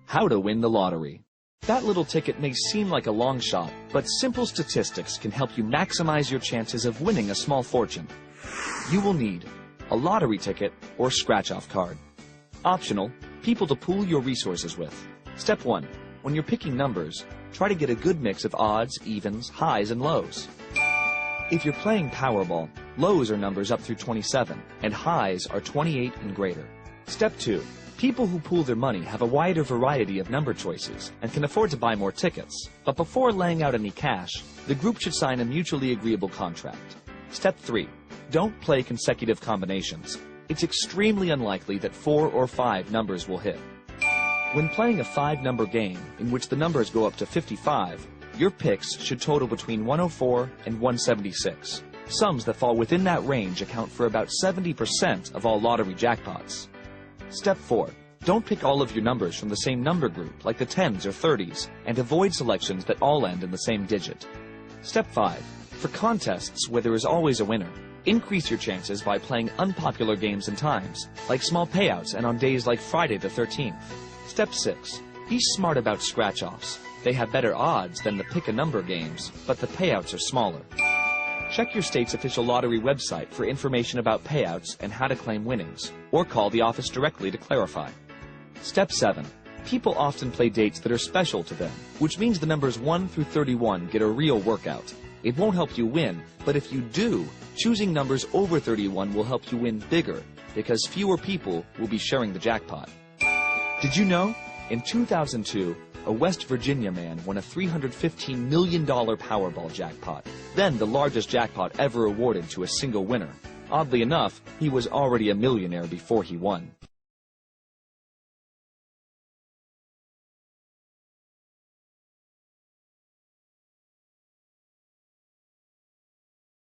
How to win the lottery. That little ticket may seem like a long shot, but simple statistics can help you maximize your chances of winning a small fortune. You will need a lottery ticket or scratch-off card. Optional, people to pool your resources with. Step 1. When you're picking numbers, try to get a good mix of odds, evens, highs, and lows. If you're playing Powerball, lows are numbers up through 27, and highs are 28 and greater. Step 2. People who pool their money have a wider variety of number choices and can afford to buy more tickets. But before laying out any cash, the group should sign a mutually agreeable contract. Step 3. Don't play consecutive combinations. It's extremely unlikely that 4 or 5 numbers will hit. When playing a 5-number game in which the numbers go up to 55, your picks should total between 104 and 176. Sums that fall within that range account for about 70% of all lottery jackpots. Step 4. Don't pick all of your numbers from the same number group, like the 10s or 30s, and avoid selections that all end in the same digit. Step 5. For contests where there is always a winner, increase your chances by playing unpopular games and times, like small payouts and on days like Friday the 13th. Step 6. Be smart about scratch-offs. They have better odds than the pick-a-number games, but the payouts are smaller. Check your state's official lottery website for information about payouts and how to claim winnings, or call the office directly to clarify. Step 7. People often play dates that are special to them, which means the numbers 1 through 31 get a real workout. It won't help you win, but if you do, choosing numbers over 31 will help you win bigger, because fewer people will be sharing the jackpot. Did you know? In 2002, a West Virginia man won a $315 million Powerball jackpot, then the largest jackpot ever awarded to a single winner. Oddly enough, he was already a millionaire before he won.